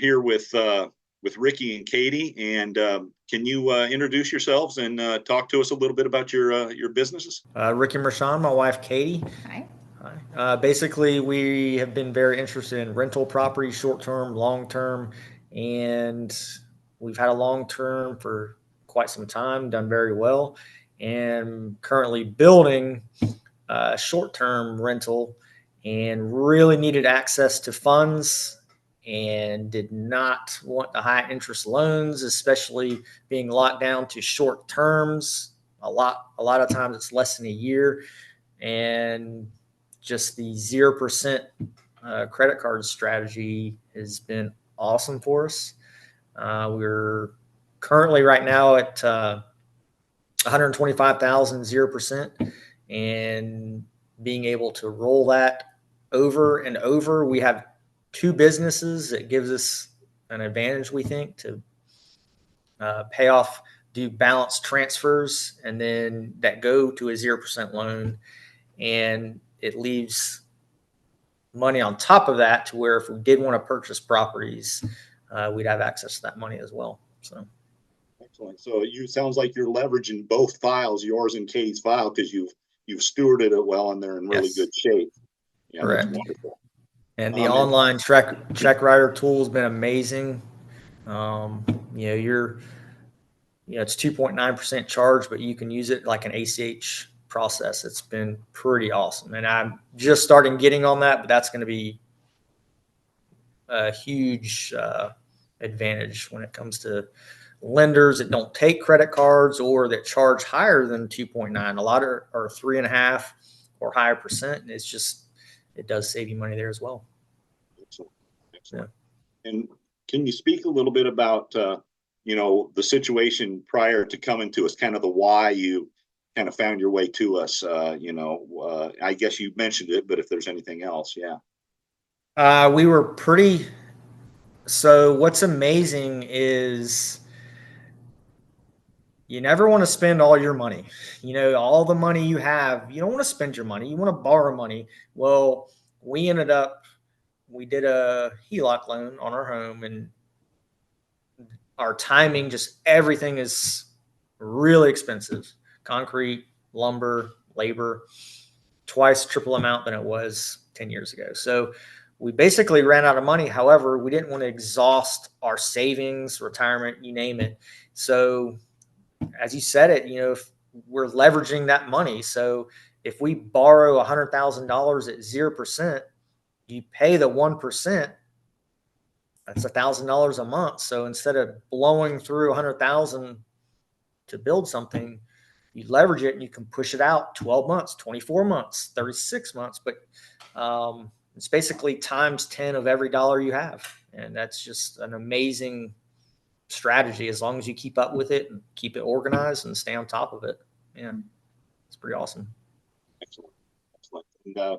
here with Ricky and Katie, and can you introduce yourselves and talk to us a little bit about your businesses? Ricky Mershon, my wife Katie. Hi. Hi. Basically, we have been very interested in rental property, short term, long term, and we've had a long term for quite some time, done very well, and currently building a short term rental and really needed access to funds and did not want the high interest loans, especially being locked down to short terms. A lot of times it's less than a year, and just the 0% credit card strategy has been awesome for us. We're currently right now at 125,000 0%, and being able to roll that over and over. We have two businesses that gives us an advantage, we think, to pay off, do balance transfers, and then that go to a 0% loan, and it leaves money on top of that to where if we did want to purchase properties, we'd have access to that money as well. So excellent. So you sounds like you're leveraging both files, yours and Katie's file, because you've storded it well and they're in really good shape. Yeah, correct. That's wonderful. And the online check writer tool has been amazing. It's 2.9% charge, but you can use it like an ACH process. It's been pretty awesome. And I'm just starting getting on that, but that's going to be a huge advantage when it comes to lenders that don't take credit cards or that charge higher than 2.9. A lot are 3.5 or higher percent. And it does save you money there as well. Excellent. Yeah. And can you speak a little bit about, the situation prior to coming to us, kind of the why you kind of found your way to us? I guess you mentioned it, but if there's anything else, yeah. We were so what's amazing is you never want to spend all your money. All the money you have, you don't want to spend your money. You want to borrow money. Well, we did a HELOC loan on our home, and our timing, just everything is really expensive. Concrete, lumber, labor, twice triple amount than it was 10 years ago. So we basically ran out of money. However, we didn't want to exhaust our savings, retirement, you name it. So as you said it, if we're leveraging that money. So if we borrow $100,000 at 0%, you pay the 1%, that's $1,000 a month. So instead of blowing through 100,000 to build something, you leverage it and you can push it out 12 months, 24 months, 36 months. But it's basically times 10 of every dollar you have. And that's just an amazing strategy as long as you keep up with it and keep it organized and stay on top of it. Yeah, it's pretty awesome. Excellent. And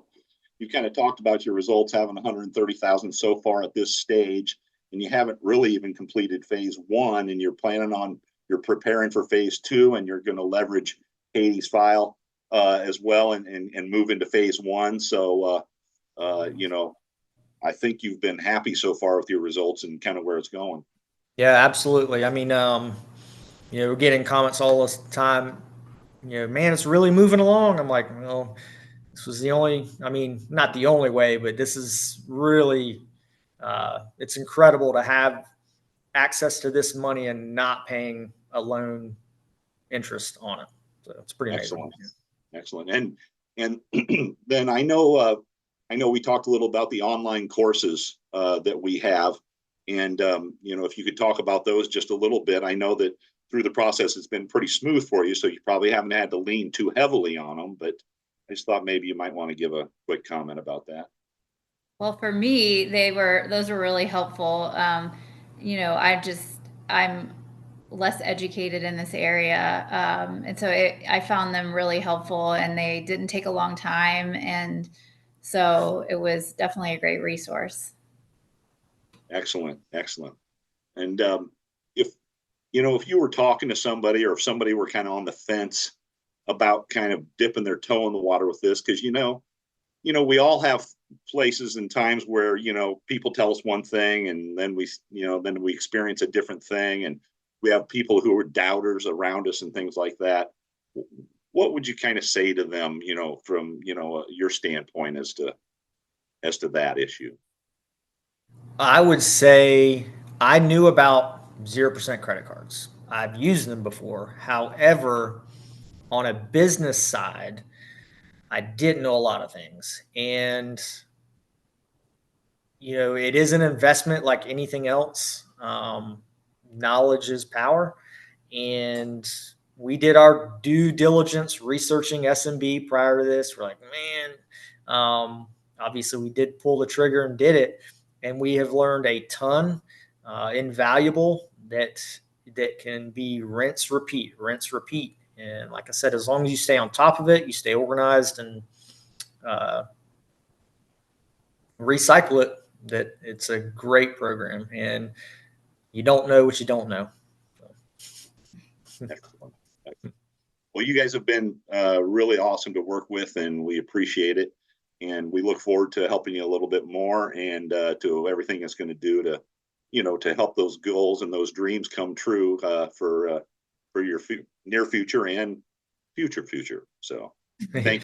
you kind of talked about your results having 130,000 so far at this stage, and you haven't really even completed phase one, and you're preparing for phase two, and you're going to leverage Katie's file as well and move into phase one. So, I think you've been happy so far with your results and kind of where it's going. Yeah, absolutely. I mean, we're getting comments all the time, man, it's really moving along. I'm like, well, this was not the only way, but this is really, it's incredible to have access to this money and not paying a loan interest on it. So it's pretty amazing. Excellent. And then I know we talked a little about the online courses that we have, and if you could talk about those just a little bit. I know that through the process it's been pretty smooth for you, so you probably haven't had to lean too heavily on them, but I just thought maybe you might want to give a quick comment about that. Well, for me, those were really helpful. I'm less educated in this area, and so I found them really helpful, and they didn't take a long time, and so it was definitely a great resource. Excellent. And if you were talking to somebody, or if somebody were kind of on the fence about kind of dipping their toe in the water with this, because you know, we all have places and times where, you know, people tell us one thing and then then we experience a different thing. And we have people who are doubters around us and things like that. What would you kind of say to them, you know, from, your standpoint as to that issue? I would say I knew about 0% credit cards. I've used them before. However, on a business side, I didn't know a lot of things. And, it is an investment like anything else. Knowledge is power. And we did our due diligence researching SMB prior to this. We're like, man, obviously we did pull the trigger and did it. And we have learned a ton, invaluable that can be rinse, repeat. And like I said, as long as you stay on top of it, you stay organized and recycle it, that it's a great program. And you don't know what you don't know. Excellent. Well, you guys have been really awesome to work with, and we appreciate it. And we look forward to helping you a little bit more, and to everything it's going to do to, to help those goals and those dreams come true for your near future and future. So thank